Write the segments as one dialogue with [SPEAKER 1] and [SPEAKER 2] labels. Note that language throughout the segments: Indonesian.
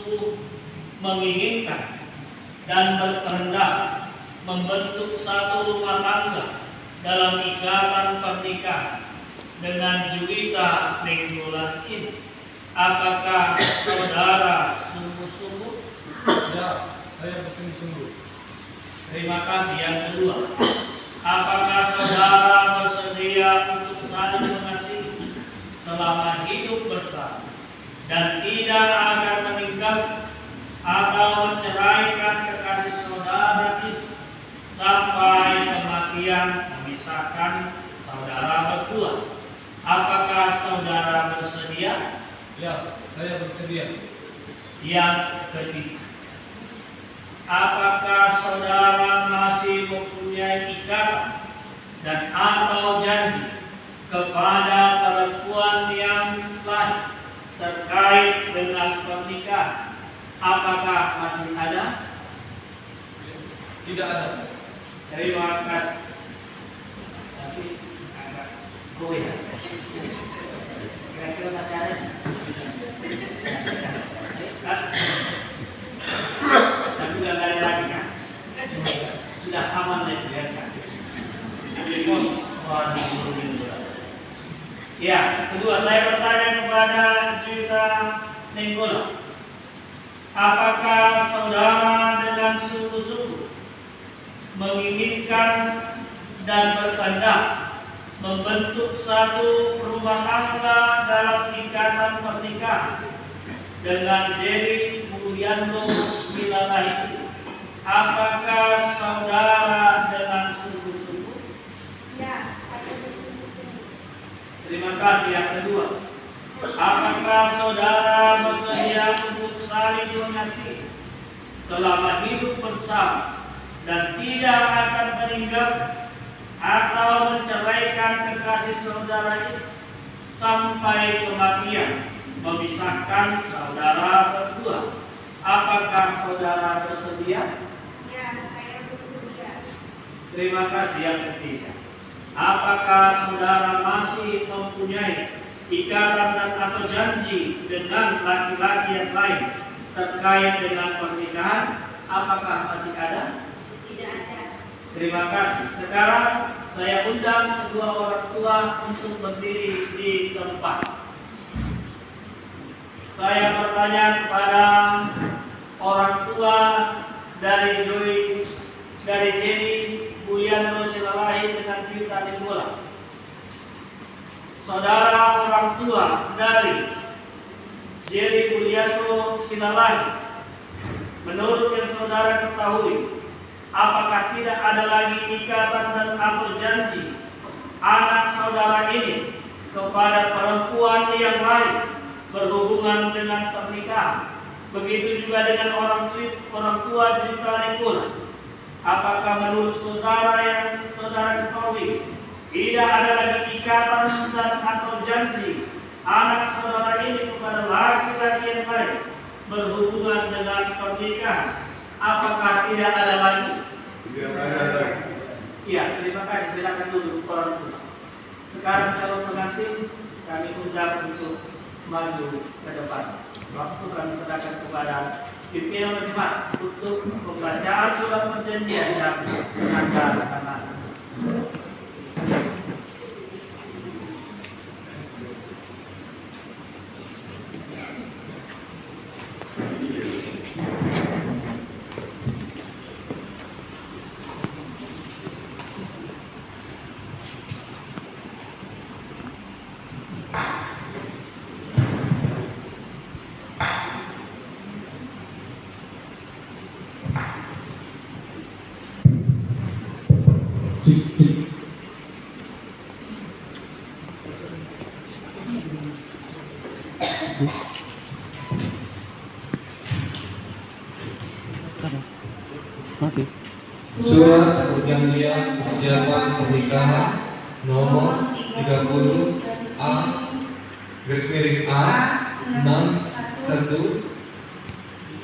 [SPEAKER 1] sungguh-sungguh menginginkan dan berkehendak membentuk satu rumah tangga dalam ikatan pernikahan dengan Juwita Nainggolan ini. Apakah saudara sungguh-sungguh?
[SPEAKER 2] Ya, saya bersungguh-sungguh.
[SPEAKER 1] Terima kasih. Yang kedua, apakah saudara bersedia untuk saling mengasihi selama hidup bersama dan tidak akan meninggalkan atau menceraikan kekasih saudara itu sampai kematian memisahkan saudara berdua? Apakah saudara bersedia?
[SPEAKER 2] Ya, saya bersedia.
[SPEAKER 1] Yang ketiga, apakah saudara masih mempunyai ikatan dan atau janji kepada perempuan yang lain terkait dengan pernikahan? Apakah masih ada?
[SPEAKER 2] Tidak ada.
[SPEAKER 1] Terima kasih. Tapi agak goyah. Kira-kira masih ada? Tapi udah nggak ada lagi kan? Sudah aman ya, kan? Ya, kedua saya bertanya kepada Juwita Nainggolan, apakah saudara dengan sungguh-sungguh menginginkan dan berkehendak membentuk satu rumah tangga dalam ikatan pernikahan dengan Jerry Mulyando Silalahi? Apakah saudara dengan sungguh-sungguh?
[SPEAKER 3] Ya, saya bersungguh-sungguh.
[SPEAKER 1] Terima kasih. Yang kedua, apakah saudara bersedia untuk saling mengasihi selama hidup bersama dan tidak akan meninggalkan atau menceraikan kekasih saudara itu sampai kematian memisahkan saudara berdua? Apakah saudara bersedia?
[SPEAKER 3] Ya, saya bersedia.
[SPEAKER 1] Terima kasih. Yang ketiga, apakah saudara masih mempunyai ikatan dan atau janji dengan laki-laki yang lain terkait dengan pernikahan? Apakah masih ada?
[SPEAKER 3] Tidak ada.
[SPEAKER 1] Terima kasih. Sekarang saya undang kedua orang tua untuk berdiri di tempat. Saya bertanya kepada orang tua dari Jerry Mulyando Silalahi dengan Juwita Nainggolan. Saudara orang tua dari Jerry Mulyando Silalahi, menurut yang saudara ketahui, apakah tidak ada lagi ikatan dan atau janji anak saudara ini kepada perempuan yang lain berhubungan dengan pernikahan? Begitu juga dengan orang tua Juwita Nainggolan. Apakah menurut saudara yang saudara ketahui tidak ada lagi ikatan dan atau janji anak saudara ini kepada laki-laki yang lain berhubungan dengan pernikahan? Apakah tidak ada lagi?
[SPEAKER 2] Tidak ada lagi.
[SPEAKER 1] Iya, terima kasih. Silakan dulu orang tua. Sekarang calon pengantin kami undang untuk maju ke depan. Waktu kami serahkan kepada pimpinan majelis untuk pembacaan surat perjanjian dan tanda tangan.
[SPEAKER 4] Surat perjanjian persiapan pernikahan nomor 30 A garis miring A 61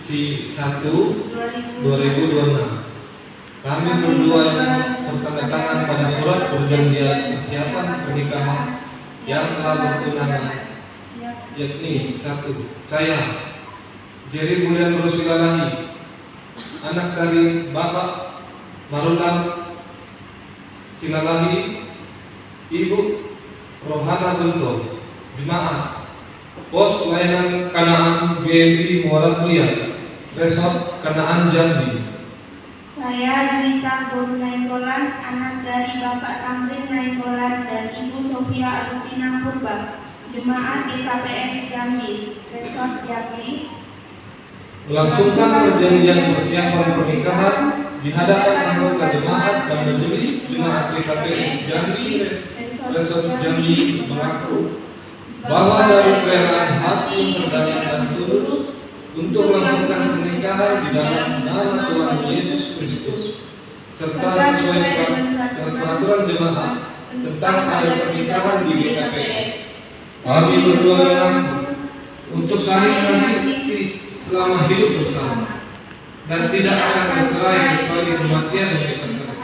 [SPEAKER 4] V1 2026. Kami berdua yang bertanda tangan pada surat perjanjian persiapan pernikahan yang telah bertunangan, yakni 1. Saya Jerry Bulian Silalahi, anak dari Bapak Marulan Silalahi, Ibu Rohana Gunto, jemaat Pos Pelayanan Kanaan GMI Muara Mulia, Resort Kanaan Jambi.
[SPEAKER 3] Saya Juwita Boru Nainggolan, anak dari Bapak Tamrin Nainggolan dan Ibu Sofia Agustina Purba, jemaat GKPS Jambi, Resort Jambi.
[SPEAKER 4] Melangsungkan perjanjian persiapan pernikahan di hadapan anggota jemaat dan majelis jemaat GKPS Jambi Resort Jambi mengaku bahwa dari kerelaan hati yang terdalam dan tulus untuk melangsungkan pernikahan di dalam nama Tuhan Yesus Kristus serta sesuai dengan peraturan jemaat tentang adat pernikahan di GKPS. Kami berdua mengaku untuk saling mengasihi selama hidup bersama dan tidak akan bercerai kecuali kematian memisahkan.